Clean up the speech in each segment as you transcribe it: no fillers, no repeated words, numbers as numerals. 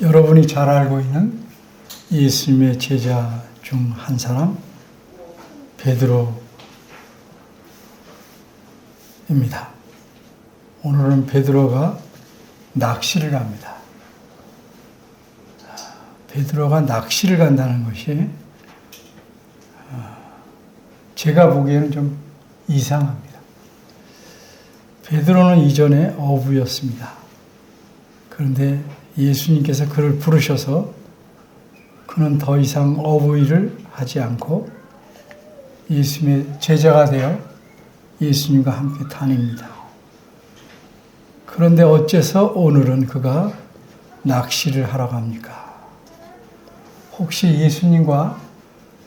여러분이 잘 알고 있는 예수님의 제자 중 한 사람 베드로입니다. 오늘은 베드로가 낚시를 갑니다. 베드로가 낚시를 간다는 것이 제가 보기에는 좀 이상합니다. 베드로는 이전에 어부였습니다. 그런데 예수님께서 그를 부르셔서 그는 더 이상 어부 일을 하지 않고 예수님의 제자가 되어 예수님과 함께 다닙니다. 그런데 어째서 오늘은 그가 낚시를 하러 갑니까? 혹시 예수님과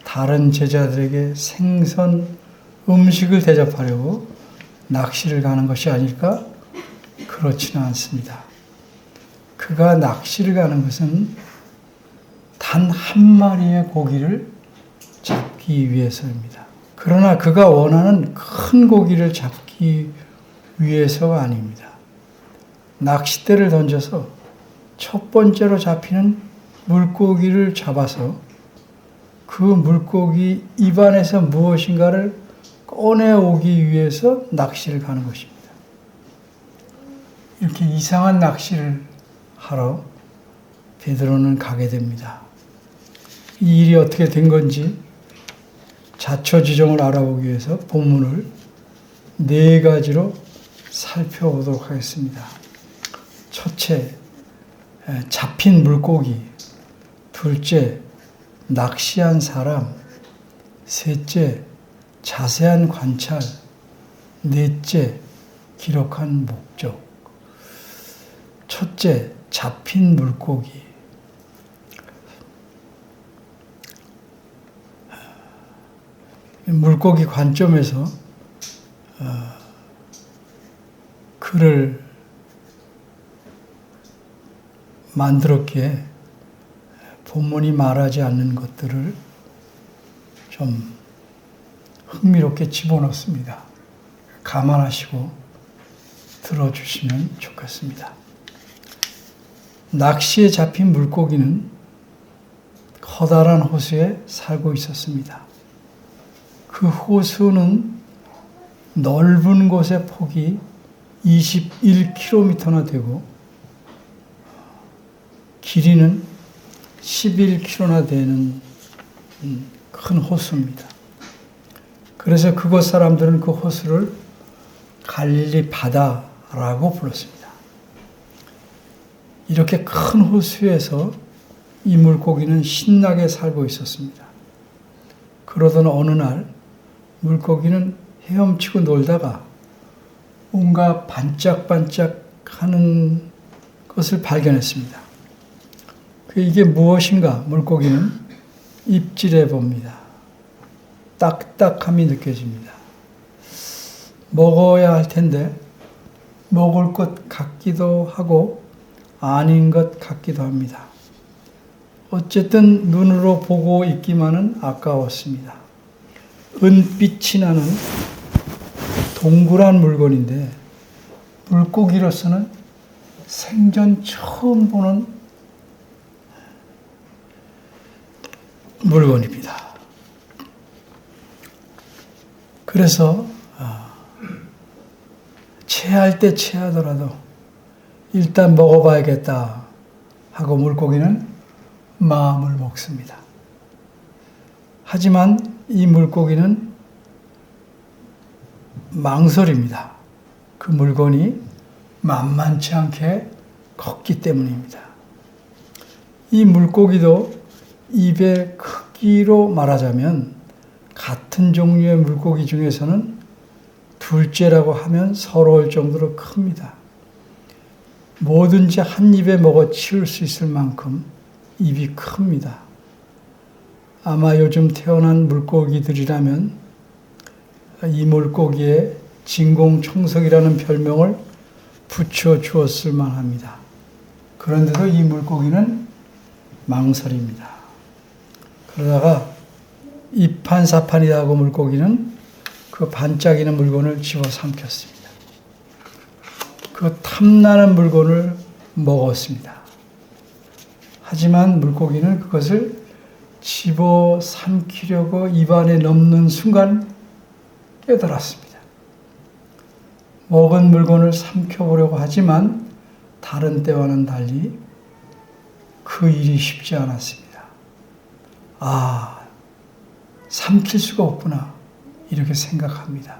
다른 제자들에게 생선 음식을 대접하려고 낚시를 가는 것이 아닐까? 그렇지는 않습니다. 그가 낚시를 가는 것은 단 한 마리의 고기를 잡기 위해서입니다. 그러나 그가 원하는 큰 고기를 잡기 위해서가 아닙니다. 낚싯대를 던져서 첫 번째로 잡히는 물고기를 잡아서 그 물고기 입안에서 무엇인가를 꺼내오기 위해서 낚시를 가는 것입니다. 이렇게 이상한 낚시를 하러 베드로는 가게 됩니다. 이 일이 어떻게 된 건지 자초지종을 알아보기 위해서 본문을 4가지로 살펴보도록 하겠습니다. 첫째, 잡힌 물고기. 둘째, 낚시한 사람. 셋째, 자세한 관찰. 넷째, 기록한 목적. 첫째, 잡힌 물고기. 물고기 관점에서 글을 만들었기에 본문이 말하지 않는 것들을 좀 흥미롭게 집어넣습니다. 감안하시고 들어주시면 좋겠습니다. 낚시에 잡힌 물고기는 커다란 호수에 살고 있었습니다. 그 호수는 넓은 곳의 폭이 21km나 되고 길이는 11km나 되는 큰 호수입니다. 그래서 그곳 사람들은 그 호수를 갈릴리 바다라고 불렀습니다. 이렇게 큰 호수에서 이 물고기는 신나게 살고 있었습니다. 그러던 어느 날 물고기는 헤엄치고 놀다가 뭔가 반짝반짝하는 것을 발견했습니다. 이게 무엇인가 물고기는 입질해 봅니다. 딱딱함이 느껴집니다. 먹어야 할 텐데 먹을 것 같기도 하고 아닌 것 같기도 합니다. 어쨌든 눈으로 보고 있기만은 아까웠습니다. 은빛이 나는 동그란 물건인데 물고기로서는 생전 처음 보는 물건입니다. 그래서 체할 때 체하더라도 일단 먹어봐야겠다 하고 물고기는 마음을 먹습니다. 하지만 이 물고기는 망설입니다. 그 물건이 만만치 않게 컸기 때문입니다. 이 물고기도 입의 크기로 말하자면 같은 종류의 물고기 중에서는 둘째라고 하면 서러울 정도로 큽니다. 뭐든지 한 입에 먹어 치울 수 있을 만큼 입이 큽니다. 아마 요즘 태어난 물고기들이라면 이 물고기에 진공청석이라는 별명을 붙여주었을 만합니다. 그런데도 이 물고기는 망설입니다. 그러다가 이판사판이다 하고 물고기는 그 반짝이는 물건을 집어삼켰습니다. 그 탐나는 물건을 먹었습니다. 하지만 물고기는 그것을 집어 삼키려고 입안에 넣는 순간 깨달았습니다. 먹은 물건을 삼켜보려고 하지만 다른 때와는 달리 그 일이 쉽지 않았습니다. 삼킬 수가 없구나 이렇게 생각합니다.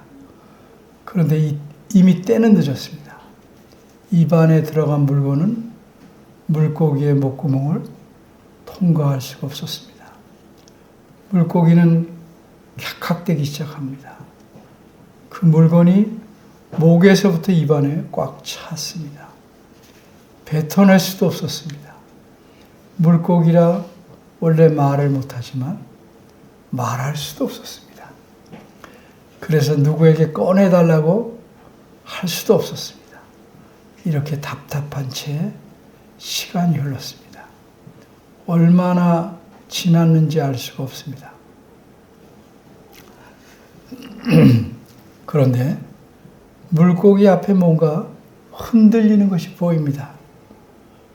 그런데 이미 때는 늦었습니다. 입안에 들어간 물건은 물고기의 목구멍을 통과할 수가 없었습니다. 물고기는 캬칵대기 시작합니다. 그 물건이 목에서부터 입안에 꽉 찼습니다. 뱉어낼 수도 없었습니다. 물고기라 원래 말을 못하지만 말할 수도 없었습니다. 그래서 누구에게 꺼내달라고 할 수도 없었습니다. 이렇게 답답한 채 시간이 흘렀습니다. 얼마나 지났는지 알 수가 없습니다. 그런데 물고기 앞에 뭔가 흔들리는 것이 보입니다.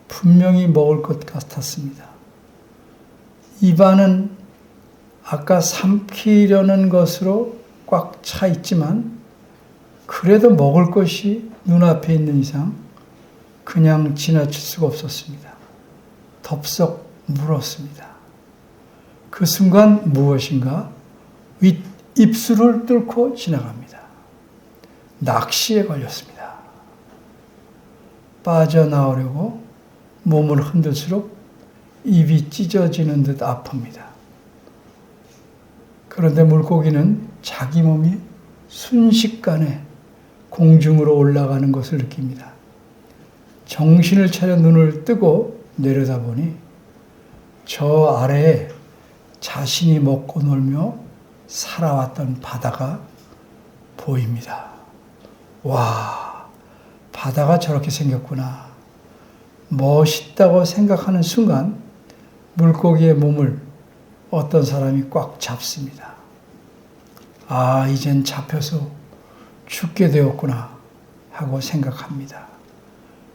분명히 먹을 것 같았습니다. 입안은 아까 삼키려는 것으로 꽉 차 있지만 그래도 먹을 것이 눈앞에 있는 이상 그냥 지나칠 수가 없었습니다. 덥석 물었습니다. 그 순간 무엇인가 입술을 뚫고 지나갑니다. 낚시에 걸렸습니다. 빠져나오려고 몸을 흔들수록 입이 찢어지는 듯 아픕니다. 그런데 물고기는 자기 몸이 순식간에 공중으로 올라가는 것을 느낍니다. 정신을 차려 눈을 뜨고 내려다보니 저 아래에 자신이 먹고 놀며 살아왔던 바다가 보입니다. 와, 바다가 저렇게 생겼구나. 멋있다고 생각하는 순간 물고기의 몸을 어떤 사람이 꽉 잡습니다. 이젠 잡혀서 죽게 되었구나 하고 생각합니다.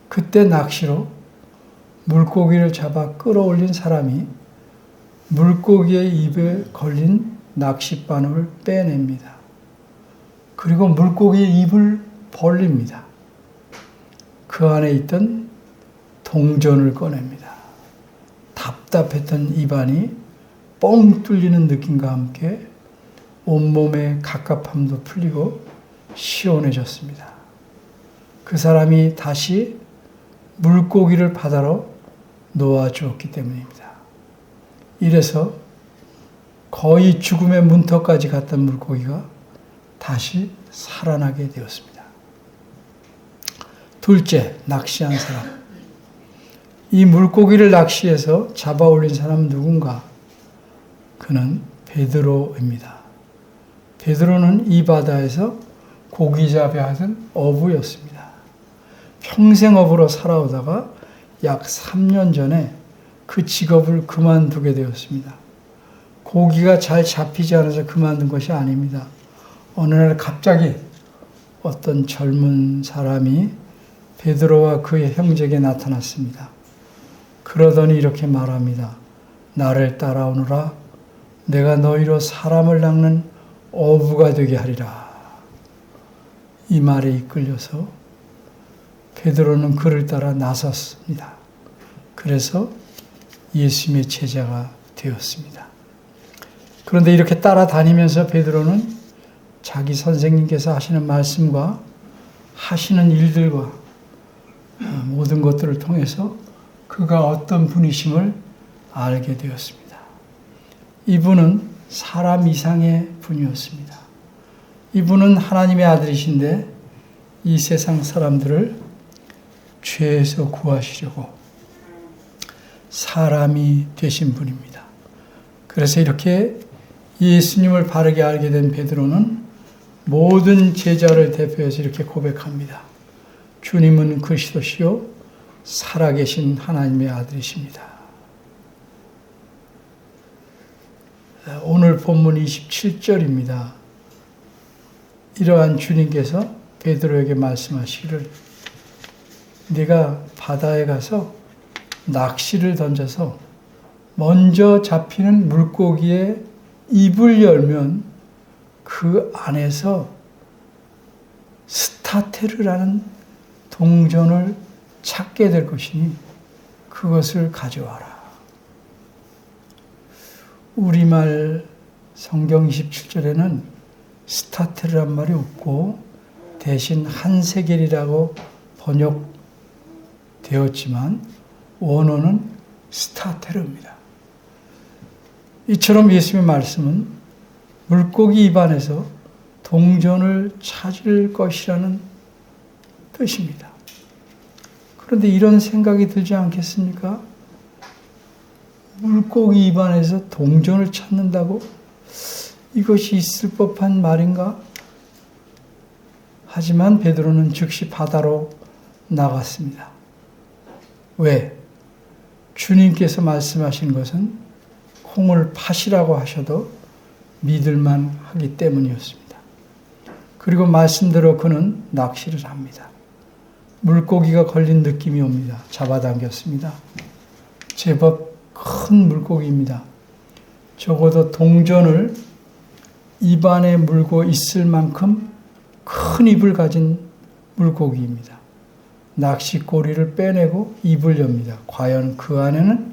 그때 낚시로 물고기를 잡아 끌어올린 사람이 물고기의 입에 걸린 낚싯바늘을 빼냅니다. 그리고 물고기의 입을 벌립니다. 그 안에 있던 동전을 꺼냅니다. 답답했던 입안이 뻥 뚫리는 느낌과 함께 온몸의 갑갑함도 풀리고 시원해졌습니다. 그 사람이 다시 물고기를 바다로 놓아주었기 때문입니다. 이래서 거의 죽음의 문턱까지 갔던 물고기가 다시 살아나게 되었습니다. 둘째, 낚시한 사람. 이 물고기를 낚시해서 잡아 올린 사람은 누군가? 그는 베드로입니다. 베드로는 이 바다에서 고기잡이 하던 어부였습니다. 평생 어부로 살아오다가 약 3년 전에 그 직업을 그만두게 되었습니다. 고기가 잘 잡히지 않아서 그만둔 것이 아닙니다. 어느 날 갑자기 어떤 젊은 사람이 베드로와 그의 형제에게 나타났습니다. 그러더니 이렇게 말합니다. 나를 따라오너라. 내가 너희로 사람을 낚는 어부가 되게 하리라. 이 말에 이끌려서 베드로는 그를 따라 나섰습니다. 그래서 예수님의 제자가 되었습니다. 그런데 이렇게 따라다니면서 베드로는 자기 선생님께서 하시는 말씀과 하시는 일들과 모든 것들을 통해서 그가 어떤 분이심을 알게 되었습니다. 이분은 사람 이상의 분이었습니다. 이분은 하나님의 아들이신데 이 세상 사람들을 죄에서 구하시려고 사람이 되신 분입니다. 그래서 이렇게 예수님을 바르게 알게 된 베드로는 모든 제자를 대표해서 이렇게 고백합니다. 주님은 그리스도시요 살아계신 하나님의 아들이십니다. 오늘 본문 27절입니다. 이러한 주님께서 베드로에게 말씀하시기를 네가 바다에 가서 낚시를 던져서 먼저 잡히는 물고기의 입을 열면 그 안에서 스타테르라는 동전을 찾게 될 것이니 그것을 가져와라. 우리말 성경 27절에는 스타테르란 말이 없고 대신 한세겔이라고 번역되었지만 원어는 스타테르입니다. 이처럼 예수님의 말씀은 물고기 입안에서 동전을 찾을 것이라는 뜻입니다. 그런데 이런 생각이 들지 않겠습니까? 물고기 입안에서 동전을 찾는다고? 이것이 있을 법한 말인가? 하지만 베드로는 즉시 바다로 나갔습니다. 왜? 주님께서 말씀하신 것은 콩을 파시라고 하셔도 믿을만 하기 때문이었습니다. 그리고 말씀대로 그는 낚시를 합니다. 물고기가 걸린 느낌이 옵니다. 잡아당겼습니다. 제법 큰 물고기입니다. 적어도 동전을 입안에 물고 있을 만큼 큰 입을 가진 물고기입니다. 낚시꼬리를 빼내고 입을 엽니다. 과연 그 안에는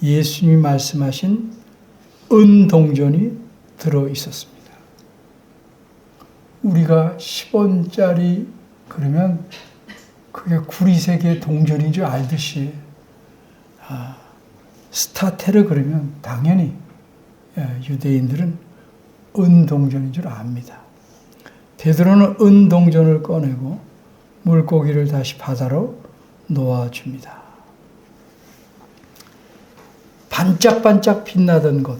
예수님이 말씀하신 은동전이 들어 있었습니다. 우리가 10원짜리 그러면 그게 구리색의 동전인 줄 알듯이 스타테르 그러면 당연히 유대인들은 은동전인 줄 압니다. 베드로는 은동전을 꺼내고 물고기를 다시 바다로 놓아줍니다. 반짝반짝 빛나던 것,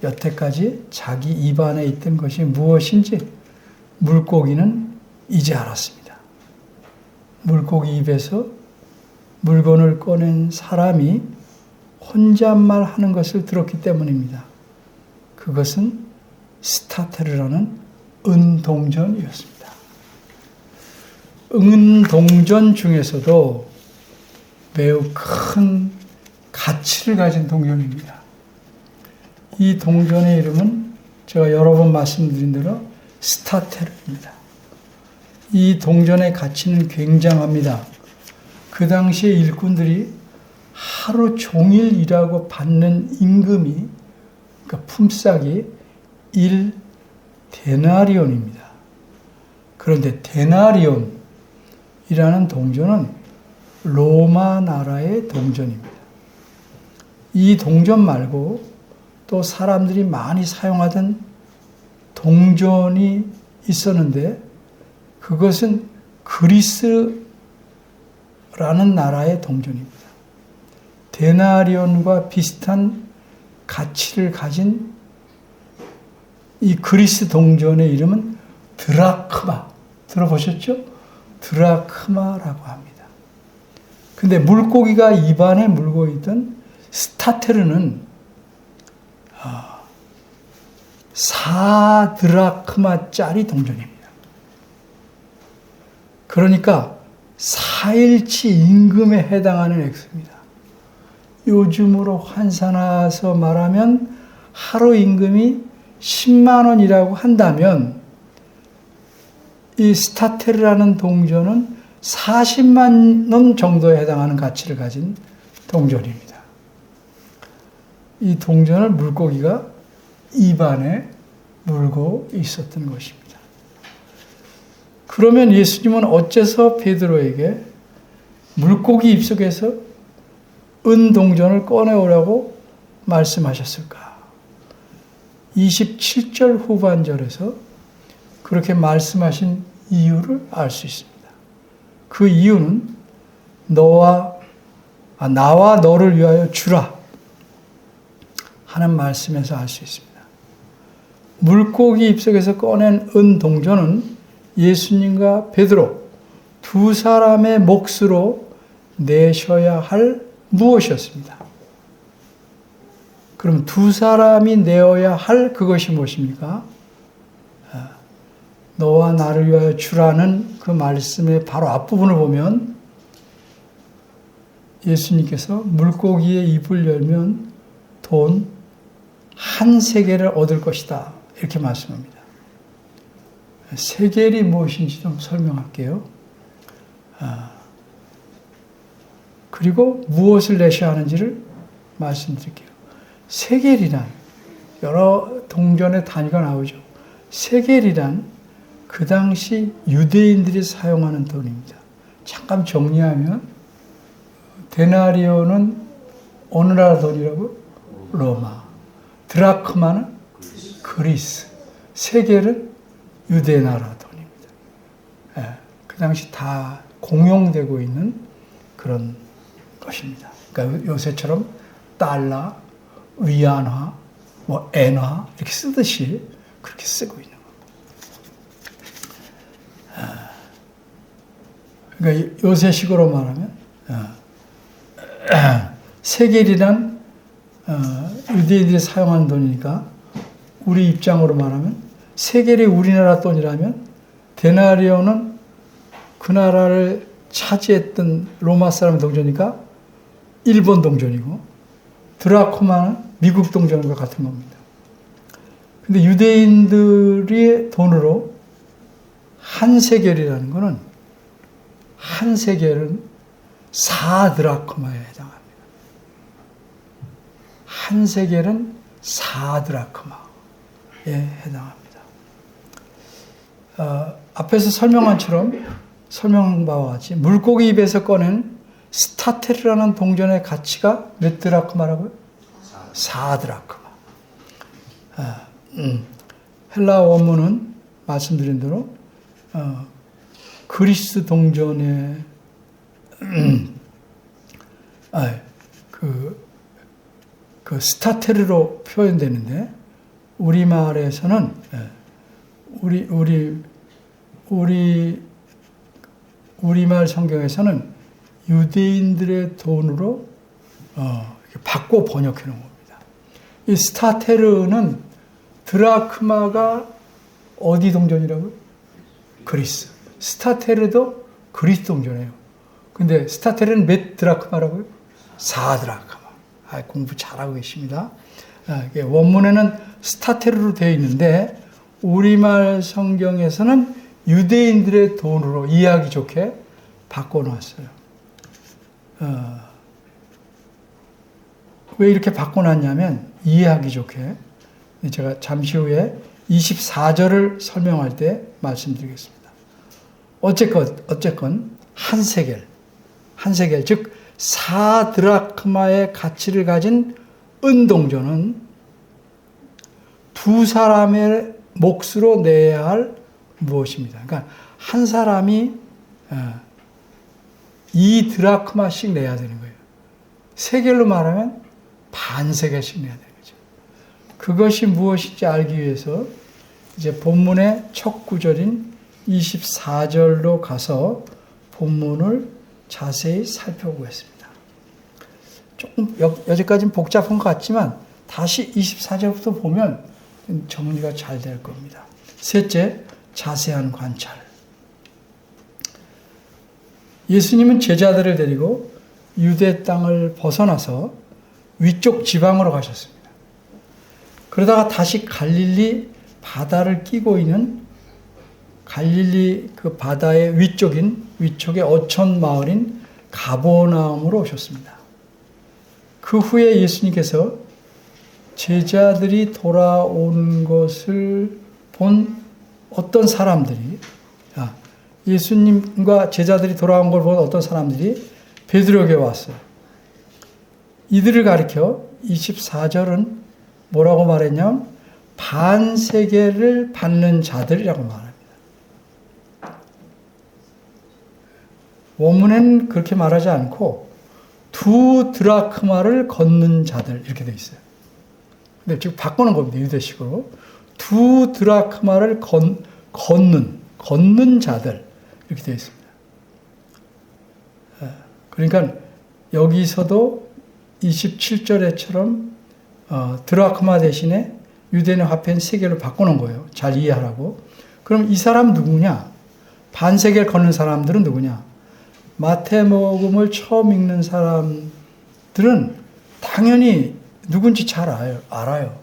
여태까지 자기 입안에 있던 것이 무엇인지 물고기는 이제 알았습니다. 물고기 입에서 물건을 꺼낸 사람이 혼잣말 하는 것을 들었기 때문입니다. 그것은 스타테르라는 은동전이었습니다. 은동전 중에서도 매우 큰 가치를 가진 동전입니다. 이 동전의 이름은 제가 여러 번 말씀드린 대로 스타테르입니다. 이 동전의 가치는 굉장합니다. 그 당시에 일꾼들이 하루 종일 일하고 받는 임금이, 그러니까 품삯이 1데나리온입니다. 그런데 데나리온이라는 동전은 로마 나라의 동전입니다. 이 동전 말고 또 사람들이 많이 사용하던 동전이 있었는데 그것은 그리스라는 나라의 동전입니다. 데나리온과 비슷한 가치를 가진 이 그리스 동전의 이름은 드라크마. 들어보셨죠? 드라크마라고 합니다. 근데 물고기가 입안에 물고 있던 스타테르는 4드라크마짜리 동전입니다. 그러니까 4일치 임금에 해당하는 액수입니다. 요즘으로 환산해서 말하면 하루 임금이 10만 원이라고 한다면 이 스타테르라는 동전은 40만 원 정도에 해당하는 가치를 가진 동전입니다. 이 동전을 물고기가 입안에 물고 있었던 것입니다. 그러면 예수님은 어째서 베드로에게 물고기 입속에서 은동전을 꺼내오라고 말씀하셨을까? 27절 후반절에서 그렇게 말씀하신 이유를 알 수 있습니다. 그 이유는 나와 너를 위하여 주라 하는 말씀에서 알 수 있습니다. 물고기 입속에서 꺼낸 은동전은 예수님과 베드로 두 사람의 몫으로 내셔야 할 무엇이었습니다. 그럼 두 사람이 내어야 할 그것이 무엇입니까? 너와 나를 위하여 주라는 그 말씀의 바로 앞부분을 보면 예수님께서 물고기의 입을 열면 돈 한 세겔을 얻을 것이다. 이렇게 말씀합니다. 세겔이 무엇인지 좀 설명할게요. 그리고 무엇을 내셔야 하는지를 말씀드릴게요. 세겔이란 여러 동전의 단위가 나오죠. 세겔이란 그 당시 유대인들이 사용하는 돈입니다. 잠깐 정리하면 데나리오는 어느 나라 돈이라고? 로마. 드라크마는 그리스. 세겔은 유대 나라 돈입니다. 그 당시 다 공용되고 있는 그런 것입니다. 그러니까 요새처럼 달러, 위안화, 엔화 이렇게 쓰듯이 그렇게 쓰고 있는 겁니다. 그러니까 요새식으로 말하면 세겔이란 유대인들이 사용하는 돈이니까 우리 입장으로 말하면 세겔이 우리나라 돈이라면 데나리오는 그 나라를 차지했던 로마 사람 동전이니까 일본 동전이고 드라크마는 미국 동전과 같은 겁니다. 근데 유대인들의 돈으로 한 세겔이라는 거는 한 세겔은 4드라크마에 해당합니다. 한 세겔은 4드라크마에 해당합니다. 앞에서 설명한 바와 같이 물고기 입에서 꺼낸 스타테르라는 동전의 가치가 몇 드라크마라고요? 4드라크마. 헬라 원문은 말씀드린 대로 그리스 동전의 그 스타테르로 표현되는데 우리말에서는 우리말 성경에서는 유대인들의 돈으로 바꿔 번역해 놓은 겁니다. 이 스타테르는 드라크마가 어디 동전이라고요? 그리스. 스타테르도 그리스 동전이에요. 근데 스타테르는 몇 드라크마라고요? 4드라크마. 공부 잘하고 계십니다. 원문에는 스타테르로 되어 있는데 우리말 성경에서는 유대인들의 돈으로 이해하기 좋게 바꿔놨어요. 왜 이렇게 바꿔놨냐면 이해하기 좋게 제가 잠시 후에 24절을 설명할 때 말씀드리겠습니다. 어쨌건 한 세겔, 즉 4드라크마의 가치를 가진 은동전은 두 사람의 몫으로 내야 할 무엇입니다. 그러니까 한 사람이 2드라크마씩 내야 되는 거예요. 세겔로 말하면 반 세겔씩 내야 되는 거죠. 그것이 무엇인지 알기 위해서 이제 본문의 첫 구절인 24절로 가서 본문을 자세히 살펴보겠습니다. 조금 여기까지는 복잡한 것 같지만 다시 24절부터 보면 정리가 잘 될 겁니다. 셋째, 자세한 관찰. 예수님은 제자들을 데리고 유대 땅을 벗어나서 위쪽 지방으로 가셨습니다. 그러다가 다시 갈릴리 바다를 끼고 있는 갈릴리 그 바다의 위쪽의 어촌 마을인 가버나움으로 오셨습니다. 그 후에 예수님께서 제자들이 돌아온 것을 본 어떤 사람들이, 예수님과 제자들이 돌아온 걸 본 어떤 사람들이 베드로에게 왔어요. 이들을 가리켜 24절은 뭐라고 말했냐면 반세겔을 받는 자들이라고 말합니다. 원문에는 그렇게 말하지 않고 2드라크마를 걷는 자들 이렇게 되어 있어요. 근데 지금 바꾸는 겁니다. 유대식으로. 2드라크마를 걷는 자들 이렇게 되어 있습니다. 그러니까 여기서도 27절에처럼 드라크마 대신에 유대인의 화폐인 세겔로 바꾸는 거예요. 잘 이해하라고. 그럼 이 사람 누구냐? 반세겔 걷는 사람들은 누구냐? 마태복음을 처음 읽는 사람들은 당연히 누군지 잘 알아요.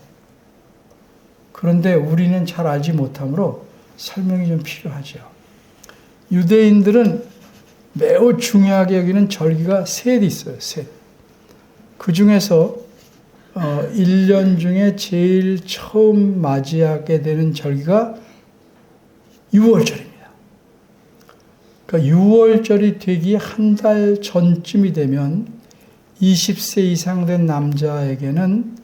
그런데 우리는 잘 알지 못하므로 설명이 좀 필요하죠. 유대인들은 매우 중요하게 여기는 절기가 셋 있어요. 셋. 그 중에서 1년 중에 제일 처음 맞이하게 되는 절기가 6월절입니다. 그러니까 6월절이 되기 한 달 전쯤이 되면 20세 이상 된 남자에게는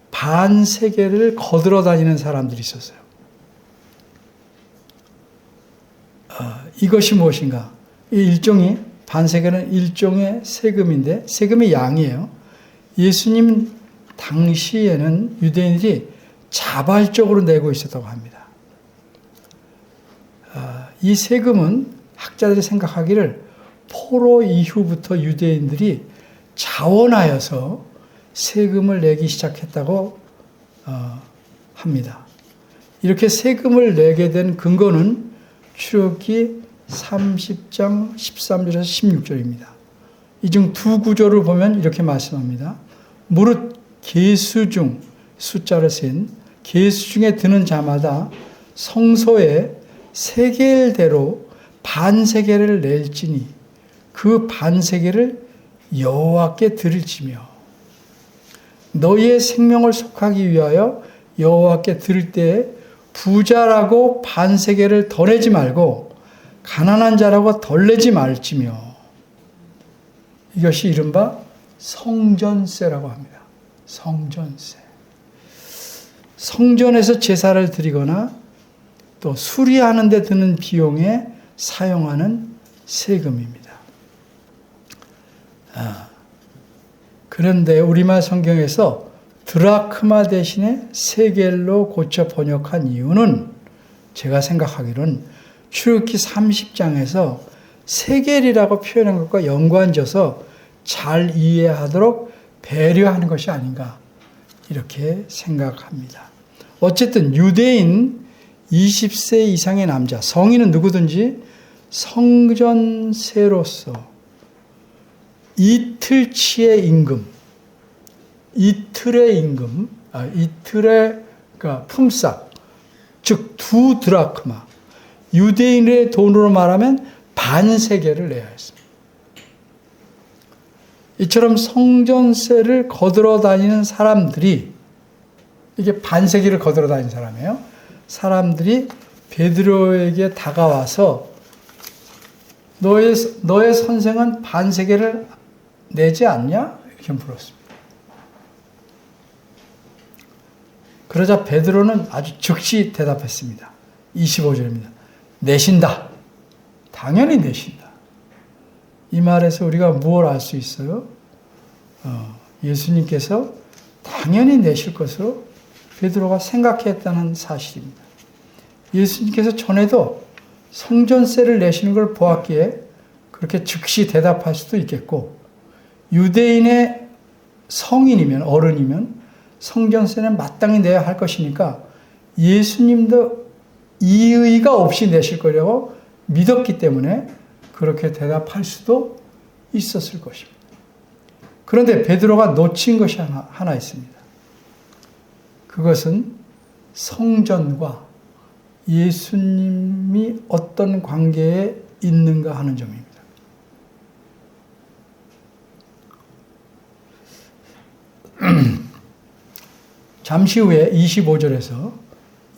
반세계를 거들어 다니는 사람들이 있었어요. 이것이 무엇인가? 반세계는 일종의 세금인데, 세금의 양이에요. 예수님 당시에는 유대인들이 자발적으로 내고 있었다고 합니다. 이 세금은 학자들이 생각하기를 포로 이후부터 유대인들이 자원하여서 세금을 내기 시작했다고 합니다. 이렇게 세금을 내게 된 근거는 출애굽기 30장 13절에서 16절입니다. 이 중 두 구절을 보면 이렇게 말씀합니다. 무릇 계수 중 숫자를 센 계수 중에 드는 자마다 성소에 세겔대로 반세겔을 낼지니 그 반세겔을 여호와께 드릴지며 너희의 생명을 속하기 위하여 여호와께 드릴 때에 부자라고 반세겔을 더 내지 말고 가난한 자라고 덜 내지 말지며 이것이 이른바 성전세라고 합니다. 성전세. 성전에서 제사를 드리거나 또 수리하는 데 드는 비용에 사용하는 세금입니다. 그런데 우리말 성경에서 드라크마 대신에 세겔로 고쳐 번역한 이유는 제가 생각하기로는 출애굽기 30장에서 세겔이라고 표현한 것과 연관져서 잘 이해하도록 배려하는 것이 아닌가 이렇게 생각합니다. 어쨌든 유대인 20세 이상의 남자, 성인은 누구든지 성전세로서 이틀치의 임금, 이틀의 그러니까 품삯, 즉 2드라크마, 유대인의 돈으로 말하면 반세겔을 내야 했습니다. 이처럼 성전세를 거들어 다니는 사람들이, 이게 반세겔을 거들어 다니는 사람이에요. 사람들이 베드로에게 다가와서 너의 선생은 반세겔을 내지 않냐? 이렇게 물었습니다. 그러자 베드로는 아주 즉시 대답했습니다. 25절입니다. 내신다. 당연히 내신다. 이 말에서 우리가 무엇을 알 수 있어요? 예수님께서 당연히 내실 것으로 베드로가 생각했다는 사실입니다. 예수님께서 전에도 성전세를 내시는 걸 보았기에 그렇게 즉시 대답할 수도 있겠고, 유대인의 성인이면, 어른이면 성전세는 마땅히 내야 할 것이니까 예수님도 이의가 없이 내실 거라고 믿었기 때문에 그렇게 대답할 수도 있었을 것입니다. 그런데 베드로가 놓친 것이 하나 있습니다. 그것은 성전과 예수님이 어떤 관계에 있는가 하는 점입니다. 잠시 후에 25절에서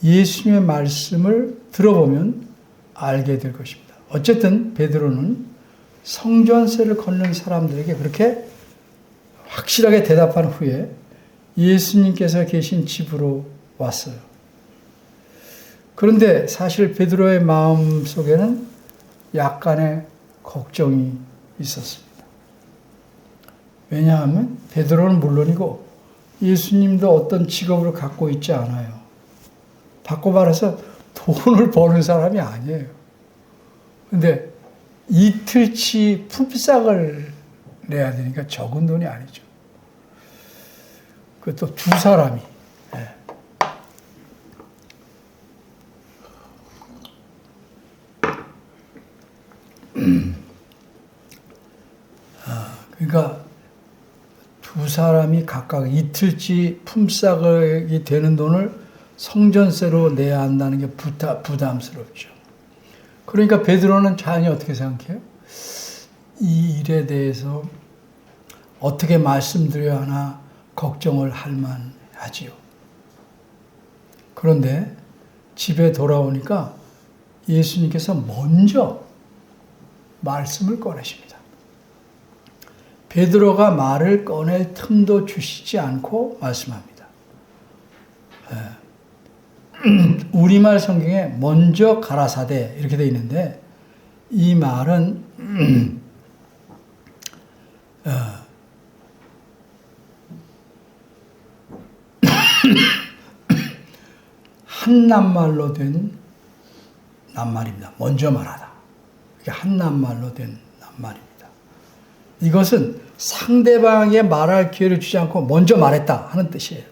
예수님의 말씀을 들어보면 알게 될 것입니다. 어쨌든 베드로는 성전세를 걷는 사람들에게 그렇게 확실하게 대답한 후에 예수님께서 계신 집으로 왔어요. 그런데 사실 베드로의 마음 속에는 약간의 걱정이 있었습니다. 왜냐하면 베드로는 물론이고 예수님도 어떤 직업을 갖고 있지 않아요. 바꿔 말해서 돈을 버는 사람이 아니에요. 근데 이틀치 품삯을 내야 되니까 적은 돈이 아니죠. 그것도 두 사람이. 두 사람이 각각 이틀치 품삯이 되는 돈을 성전세로 내야 한다는 게 부담스럽죠. 그러니까 베드로는 자연히 어떻게 생각해요? 이 일에 대해서 어떻게 말씀드려야 하나 걱정을 할 만하지요. 그런데 집에 돌아오니까 예수님께서 먼저 말씀을 꺼내십니다. 베드로가 말을 꺼낼 틈도 주시지 않고 말씀합니다. 우리말 성경에 먼저 가라사대 이렇게 되어 있는데 이 말은 한낱말로 된 낱말입니다. 먼저 말하다. 이게 한낱말로 된 낱말입니다. 이것은 상대방에게 말할 기회를 주지 않고 먼저 말했다 하는 뜻이에요.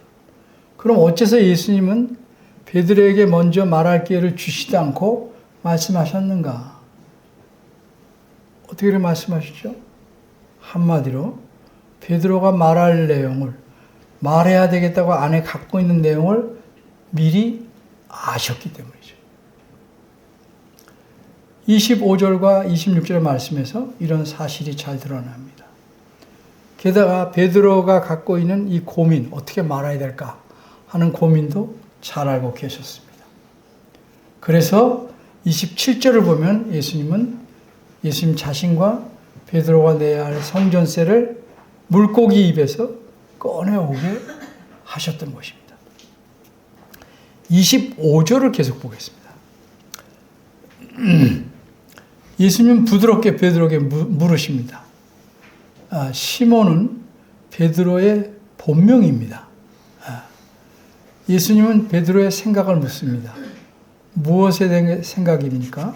그럼 어째서 예수님은 베드로에게 먼저 말할 기회를 주시지 않고 말씀하셨는가? 어떻게 말씀하시죠? 한마디로 베드로가 말할 내용을 말해야 되겠다고 안에 갖고 있는 내용을 미리 아셨기 때문이죠. 25절과 26절의 말씀에서 이런 사실이 잘 드러납니다. 게다가 베드로가 갖고 있는 이 고민, 어떻게 말해야 될까 하는 고민도 잘 알고 계셨습니다. 그래서 27절을 보면 예수님 자신과 베드로가 내야 할 성전세를 물고기 입에서 꺼내오게 하셨던 것입니다. 25절을 계속 보겠습니다. 예수님은 부드럽게 베드로에게 물으십니다. 시몬은 베드로의 본명입니다. 예수님은 베드로의 생각을 묻습니다. 무엇에 대한 생각입니까?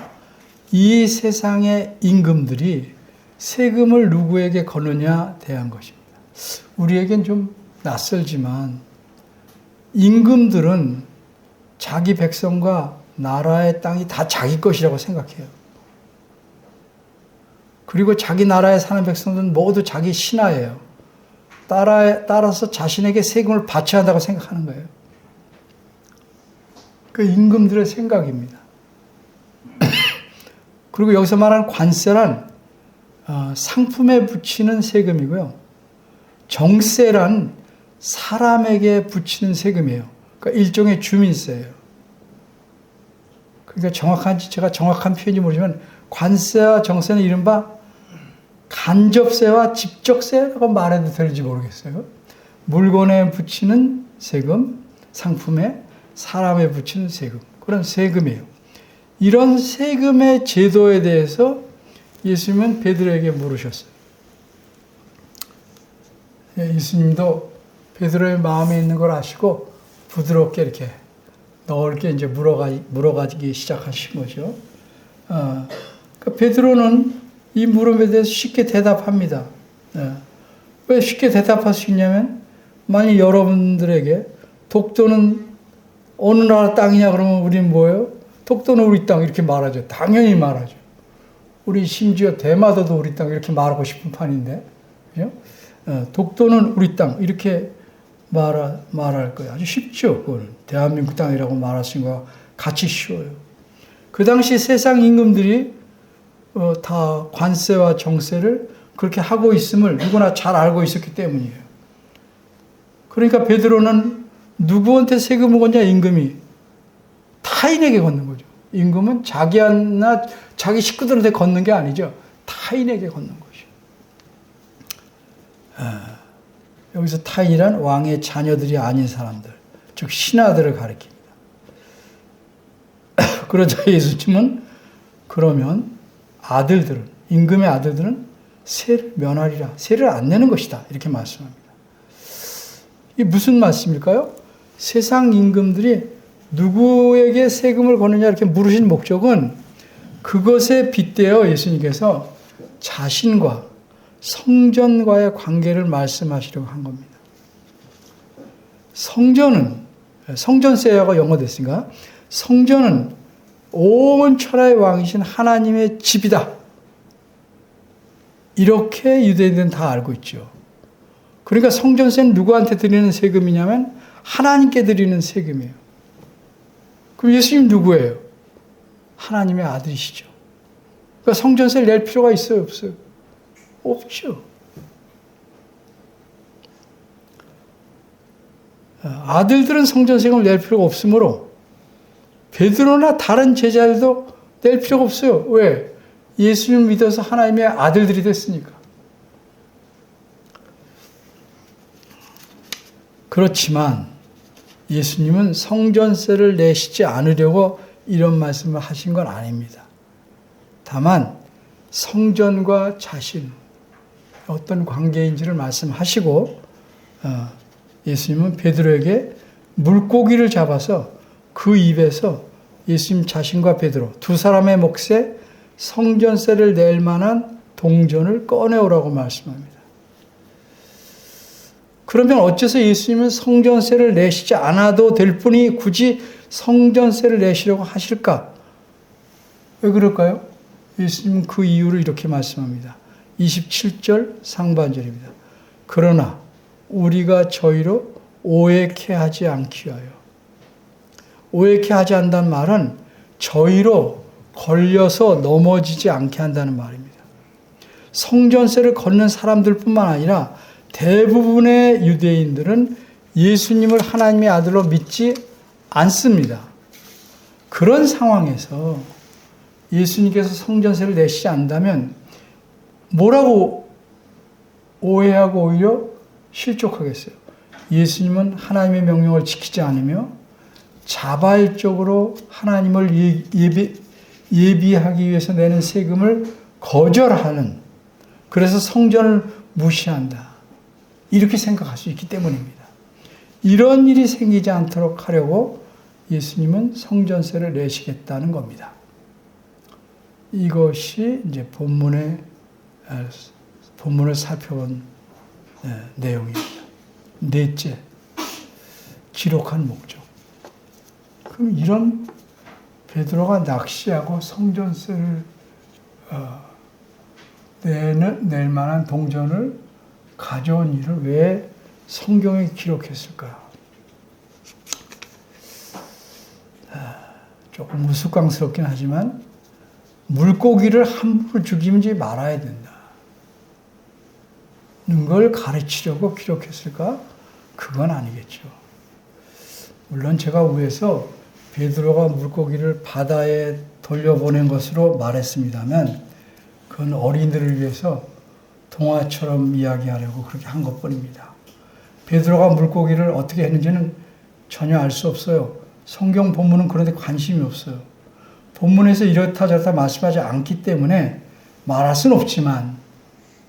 이 세상의 임금들이 세금을 누구에게 거느냐 대한 것입니다. 우리에겐 좀 낯설지만 임금들은 자기 백성과 나라의 땅이 다 자기 것이라고 생각해요. 그리고 자기 나라에 사는 백성들은 모두 자기 신하예요. 따라서 자신에게 세금을 바쳐야 한다고 생각하는 거예요. 그 임금들의 생각입니다. 그리고 여기서 말하는 관세란 상품에 붙이는 세금이고요. 정세란 사람에게 붙이는 세금이에요. 그러니까 일종의 주민세예요. 그러니까 제가 정확한 표현이 모르지만 관세와 정세는 이른바 간접세와 직접세라고 말해도 될지 모르겠어요. 물건에 붙이는 세금, 상품에 사람에 붙이는 세금, 그런 세금이에요. 이런 세금의 제도에 대해서 예수님은 베드로에게 물으셨어요. 예수님도 베드로의 마음에 있는 걸 아시고 부드럽게 이렇게 넓게 이제 물어가기 시작하신 거죠. 그러니까 베드로는 이 물음에 대해서 쉽게 대답합니다. 왜 쉽게 대답할 수 있냐면, 만약 여러분들에게 독도는 어느 나라 땅이냐 그러면 우리는 뭐예요? 독도는 우리 땅 이렇게 말하죠. 당연히 말하죠. 우리 심지어 대마도도 우리 땅 이렇게 말하고 싶은 판인데, 그죠? 독도는 우리 땅 이렇게 말할 거예요. 아주 쉽죠. 그거는 대한민국 땅이라고 말할 수 있는 거와 같이 쉬워요. 그 당시 세상 임금들이 다 관세와 정세를 그렇게 하고 있음을 누구나 잘 알고 있었기 때문이에요. 그러니까 베드로는 누구한테 세금을 걷냐? 임금이 타인에게 걷는 거죠. 임금은 자기나 자기 식구들한테 걷는 게 아니죠. 타인에게 걷는 것이죠. 여기서 타인이란 왕의 자녀들이 아닌 사람들, 즉 신하들을 가리킵니다. 그러자 예수님은 그러면 아들들은, 임금의 아들들은 세를 면하리라, 세를 안 내는 것이다, 이렇게 말씀합니다. 이게 무슨 말씀일까요? 세상 임금들이 누구에게 세금을 거느냐 이렇게 물으신 목적은 그것에 빗대어 예수님께서 자신과 성전과의 관계를 말씀하시려고 한 겁니다. 성전세라고 영어됐으니까 성전은 온 천하의 왕이신 하나님의 집이다. 이렇게 유대인들은 다 알고 있죠. 그러니까 성전세는 누구한테 드리는 세금이냐면 하나님께 드리는 세금이에요. 그럼 예수님 누구예요? 하나님의 아들이시죠. 그러니까 성전세를 낼 필요가 있어요, 없어요? 없죠. 아들들은 성전세금을 낼 필요가 없으므로 베드로나 다른 제자들도 낼 필요가 없어요. 왜? 예수님을 믿어서 하나님의 아들들이 됐으니까. 그렇지만 예수님은 성전세를 내시지 않으려고 이런 말씀을 하신 건 아닙니다. 다만 성전과 자신 어떤 관계인지를 말씀하시고 예수님은 베드로에게 물고기를 잡아서 그 입에서 예수님 자신과 베드로 두 사람의 몫에 성전세를 낼 만한 동전을 꺼내오라고 말씀합니다. 그러면 어째서 예수님은 성전세를 내시지 않아도 될 뿐이 굳이 성전세를 내시려고 하실까? 왜 그럴까요? 예수님은 그 이유를 이렇게 말씀합니다. 27절 상반절입니다. 그러나 우리가 저희로 오해케 하지 않기 위하여. 오해케 하지 않는다는 말은 저희로 걸려서 넘어지지 않게 한다는 말입니다. 성전세를 걷는 사람들뿐만 아니라 대부분의 유대인들은 예수님을 하나님의 아들로 믿지 않습니다. 그런 상황에서 예수님께서 성전세를 내시지 않는다면 뭐라고 오해하고 오히려 실족하겠어요? 예수님은 하나님의 명령을 지키지 않으며 자발적으로 하나님을 예비하기 위해서 내는 세금을 거절하는, 그래서 성전을 무시한다, 이렇게 생각할 수 있기 때문입니다. 이런 일이 생기지 않도록 하려고 예수님은 성전세를 내시겠다는 겁니다. 이것이 이제 본문을 살펴본 내용입니다. 넷째, 기록한 목적. 그럼 이런 베드로가 낚시하고 성전세를 낼 만한 동전을 가져온 일을 왜 성경에 기록했을까? 조금 우스꽝스럽긴 하지만 물고기를 함부로 죽이지 말아야 된다 는 걸 가르치려고 기록했을까? 그건 아니겠죠. 물론 제가 위에서 베드로가 물고기를 바다에 돌려보낸 것으로 말했습니다만 그건 어린이들을 위해서 동화처럼 이야기하려고 그렇게 한 것뿐입니다. 베드로가 물고기를 어떻게 했는지는 전혀 알 수 없어요. 성경 본문은 그런데 관심이 없어요. 본문에서 이렇다 저렇다 말씀하지 않기 때문에 말할 수는 없지만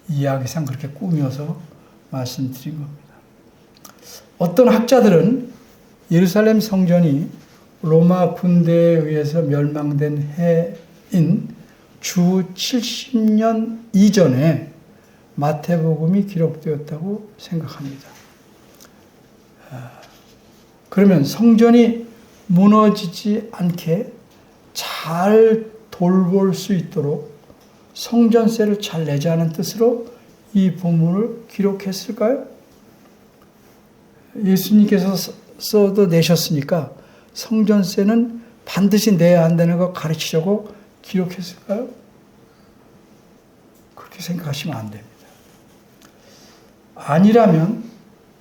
이야기상 그렇게 꾸며서 말씀드린 겁니다. 어떤 학자들은 예루살렘 성전이 로마 군대에 의해서 멸망된 해인 주 70년 이전에 마태복음이 기록되었다고 생각합니다. 그러면 성전이 무너지지 않게 잘 돌볼 수 있도록 성전세를 잘 내자는 뜻으로 이 본문을 기록했을까요? 예수님께서도 내셨으니까 성전세는 반드시 내야 한다는 걸 가르치려고 기록했을까요? 그렇게 생각하시면 안 됩니다. 아니라면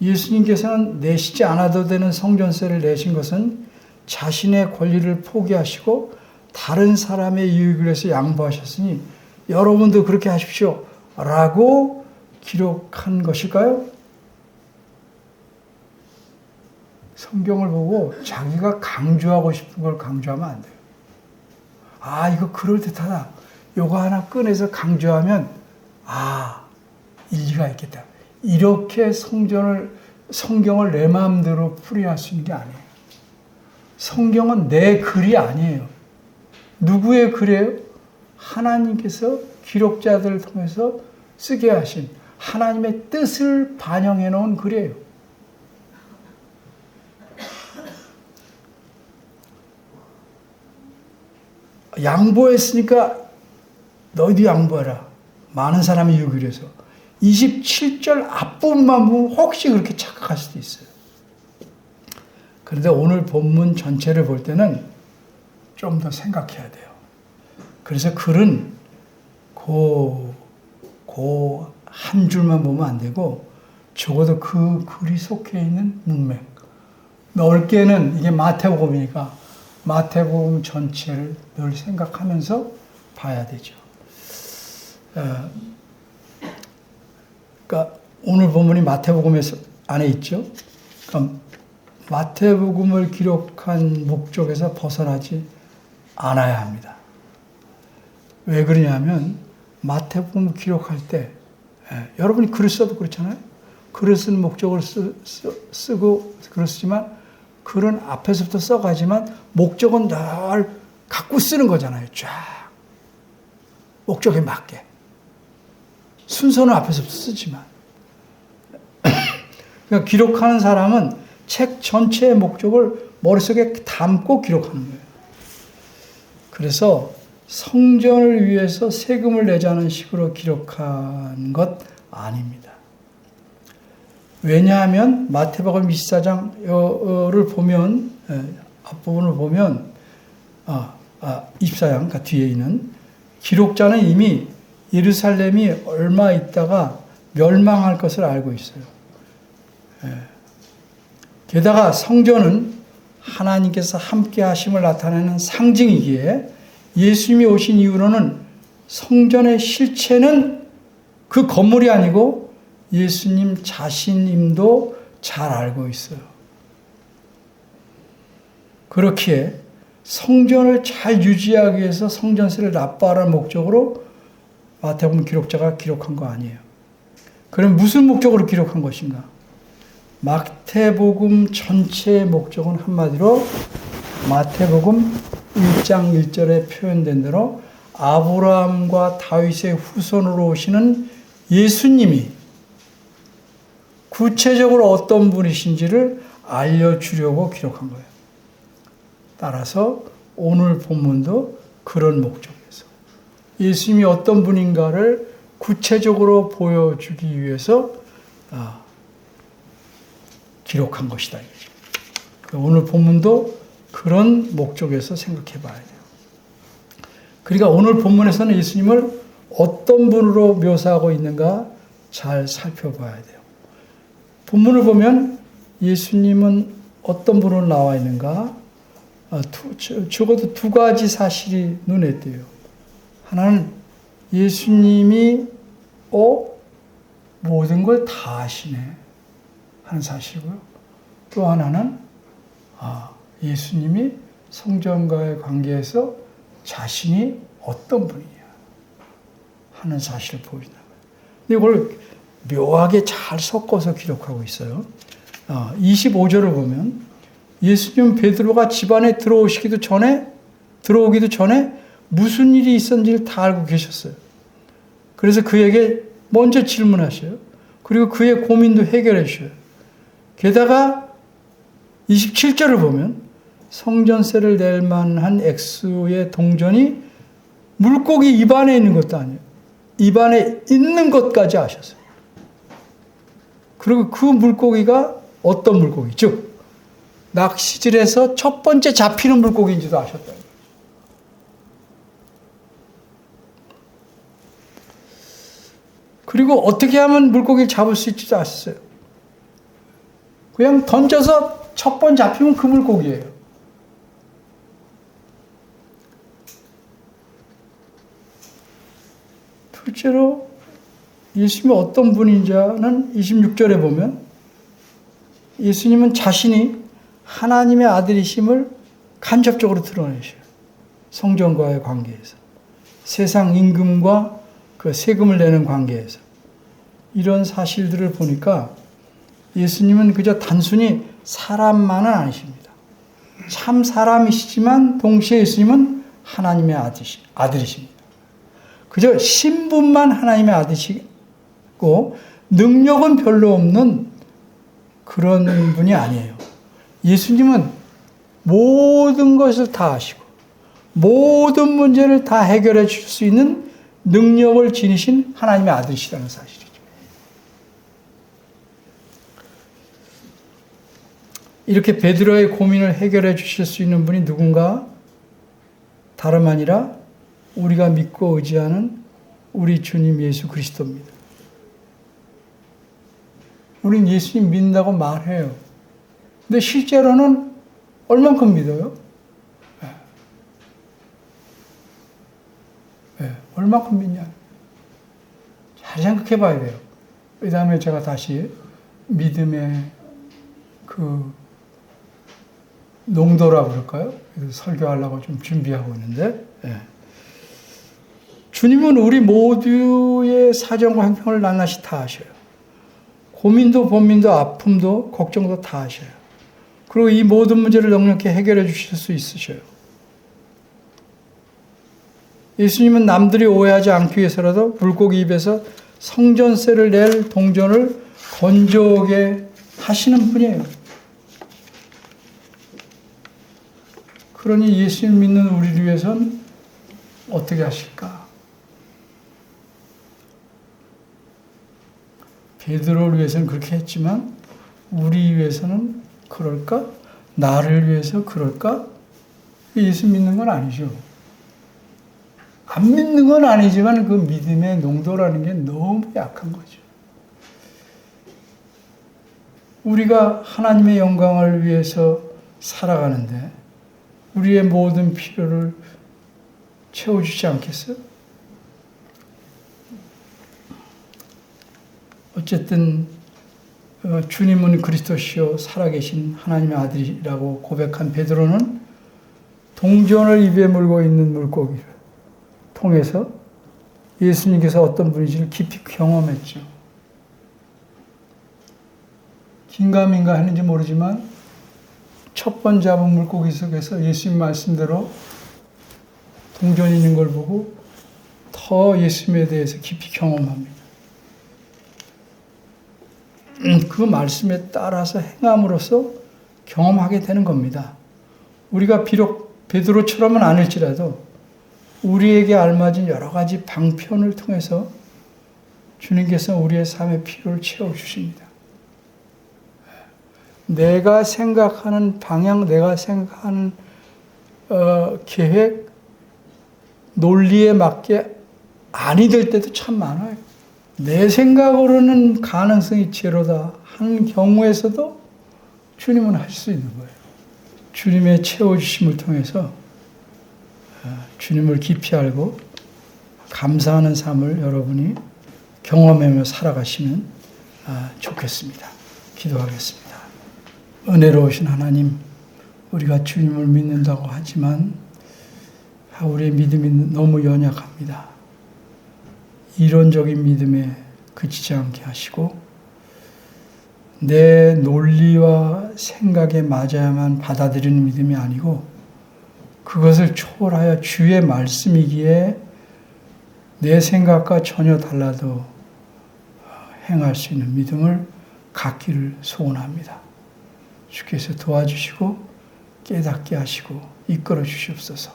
예수님께서는 내시지 않아도 되는 성전세를 내신 것은 자신의 권리를 포기하시고 다른 사람의 이익을 위해서 양보하셨으니 여러분도 그렇게 하십시오 라고 기록한 것일까요? 성경을 보고 자기가 강조하고 싶은 걸 강조하면 안 돼요. 아, 이거 그럴듯하다. 요거 하나 꺼내서 강조하면 일리가 있겠다. 이렇게 성경을 내 마음대로 풀이할 수 있는 게 아니에요. 성경은 내 글이 아니에요. 누구의 글이에요? 하나님께서 기록자들을 통해서 쓰게 하신 하나님의 뜻을 반영해 놓은 글이에요. 양보했으니까 너희도 양보해라. 많은 사람이 이기로 해서. 27절 앞부분만 보면 혹시 그렇게 착각할 수도 있어요. 그런데 오늘 본문 전체를 볼 때는 좀 더 생각해야 돼요. 그래서 글은 한 줄만 보면 안 되고 적어도 그 글이 속해 있는 문맥. 넓게는 이게 마태복음이니까 마태복음 전체를 늘 생각하면서 봐야 되죠. 그러니까 오늘 본문이 마태복음에서 안에 있죠. 그러니까 마태복음을 기록한 목적에서 벗어나지 않아야 합니다. 왜 그러냐면 마태복음 기록할 때 여러분이 글을 써도 그렇잖아요. 글을 쓰는 목적을 쓰고 글을 쓰지만 글은 앞에서부터 써가지만 목적은 늘 갖고 쓰는 거잖아요. 쫙 목적에 맞게 순서는 앞에서부터 쓰지만 그러니까 기록하는 사람은 책 전체의 목적을 머릿속에 담고 기록하는 거예요. 그래서 성전을 위해서 세금을 내자는 식으로 기록한 것 아닙니다. 왜냐하면 마태복음 24장을 보면 앞부분을 보면 24장 그러니까 뒤에 있는 기록자는 이미 예루살렘이 얼마 있다가 멸망할 것을 알고 있어요. 게다가 성전은 하나님께서 함께 하심을 나타내는 상징이기에 예수님이 오신 이후로는 성전의 실체는 그 건물이 아니고 예수님 자신임도 잘 알고 있어요. 그렇기에 성전을 잘 유지하기 위해서 성전세를 납부하라는 목적으로 마태복음 기록자가 기록한 거 아니에요. 그럼 무슨 목적으로 기록한 것인가? 마태복음 전체의 목적은 한마디로 마태복음 1장 1절에 표현된 대로 아브라함과 다윗의 후손으로 오시는 예수님이 구체적으로 어떤 분이신지를 알려주려고 기록한 거예요. 따라서 오늘 본문도 그런 목적에서 예수님이 어떤 분인가를 구체적으로 보여주기 위해서 기록한 것이다. 오늘 본문도 그런 목적에서 생각해 봐야 돼요. 그러니까 오늘 본문에서는 예수님을 어떤 분으로 묘사하고 있는가 잘 살펴봐야 돼요. 본문을 보면 예수님은 어떤 분으로 나와 있는가? 적어도 두 가지 사실이 눈에 띄어요. 하나는 예수님이 모든 걸 다 아시네 하는 사실이고요. 또 하나는 예수님이 성전과의 관계에서 자신이 어떤 분이냐 하는 사실을 보인다. 근데 이걸 묘하게 잘 섞어서 기록하고 있어요. 25절을 보면 예수님 베드로가 집안에 들어오기도 전에 무슨 일이 있었는지를 다 알고 계셨어요. 그래서 그에게 먼저 질문하셔요. 그리고 그의 고민도 해결해 주셔요. 게다가 27절을 보면 성전세를 낼 만한 액수의 동전이 물고기 입안에 있는 것도 아니에요. 입안에 있는 것까지 아셨어요. 그리고 그 물고기가 어떤 물고기, 즉 낚시질에서 첫 번째 잡히는 물고기인지도 아셨다. 그리고 어떻게 하면 물고기를 잡을 수 있지도 아셨어요. 그냥 던져서 첫 번 잡히면 그 물고기예요. 둘째로 예수님이 어떤 분인지는 26절에 보면 예수님은 자신이 하나님의 아들이심을 간접적으로 드러내셔요. 성전과의 관계에서. 세상 임금과 그 세금을 내는 관계에서. 이런 사실들을 보니까 예수님은 그저 단순히 사람만은 아니십니다. 참 사람이시지만 동시에 예수님은 하나님의 아들이십니다. 그저 신분만 하나님의 아들이시고 능력은 별로 없는 그런 분이 아니에요. 예수님은 모든 것을 다 아시고 모든 문제를 다 해결해 줄 수 있는 능력을 지니신 하나님의 아들이시라는 사실이죠. 이렇게 베드로의 고민을 해결해 주실 수 있는 분이 누군가? 다름 아니라 우리가 믿고 의지하는 우리 주님 예수 그리스도입니다. 우린 예수님 믿는다고 말해요. 근데 실제로는 얼만큼 믿어요? 얼만큼 믿냐? 잘 생각해 봐야 돼요. 그 다음에 제가 다시 믿음의 그 농도라고 그럴까요? 설교하려고 좀 준비하고 있는데, 주님은 우리 모두의 사정과 형편을 낱낱이 다 아셔요. 고민도 고민도 아픔도 걱정도 다 아셔요. 그리고 이 모든 문제를 넉넉히 해결해 주실 수 있으셔요. 예수님은 남들이 오해하지 않기 위해서라도 물고기 입에서 성전세를 낼 동전을 건져오게 하시는 분이에요. 그러니 예수님 믿는 우리를 위해서는 어떻게 하실까? 베드로를 위해서는 그렇게 했지만 우리 위해서는 그럴까? 나를 위해서 그럴까? 예수 믿는 건 아니죠. 안 믿는 건 아니지만 그 믿음의 농도라는 게 너무 약한 거죠. 우리가 하나님의 영광을 위해서 살아가는데 우리의 모든 필요를 채워주지 않겠어요? 어쨌든 주님은 그리스도시요 살아계신 하나님의 아들이라고 고백한 베드로는 동전을 입에 물고 있는 물고기를 통해서 예수님께서 어떤 분이신지를 깊이 경험했죠. 긴가민가 했는지 모르지만 첫 번 잡은 물고기 속에서 예수님 말씀대로 동전이 있는 걸 보고 더 예수님에 대해서 깊이 경험합니다. 그 말씀에 따라서 행함으로써 경험하게 되는 겁니다. 우리가 비록 베드로처럼은 아닐지라도 우리에게 알맞은 여러 가지 방편을 통해서 주님께서 우리의 삶의 필요를 채워주십니다. 내가 생각하는 방향, 내가 생각하는 계획, 논리에 맞게 아니 될 때도 참 많아요. 내 생각으로는 가능성이 제로다 하는 경우에서도 주님은 하실 수 있는 거예요. 주님의 채워주심을 통해서 주님을 깊이 알고 감사하는 삶을 여러분이 경험하며 살아가시면 좋겠습니다. 기도하겠습니다. 은혜로우신 하나님, 우리가 주님을 믿는다고 하지만 우리의 믿음이 너무 연약합니다. 이론적인 믿음에 그치지 않게 하시고 내 논리와 생각에 맞아야만 받아들이는 믿음이 아니고 그것을 초월하여 주의 말씀이기에 내 생각과 전혀 달라도 행할 수 있는 믿음을 갖기를 소원합니다. 주께서 도와주시고 깨닫게 하시고 이끌어 주시옵소서.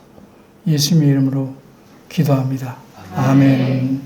예수님의 이름으로 기도합니다. 아멘.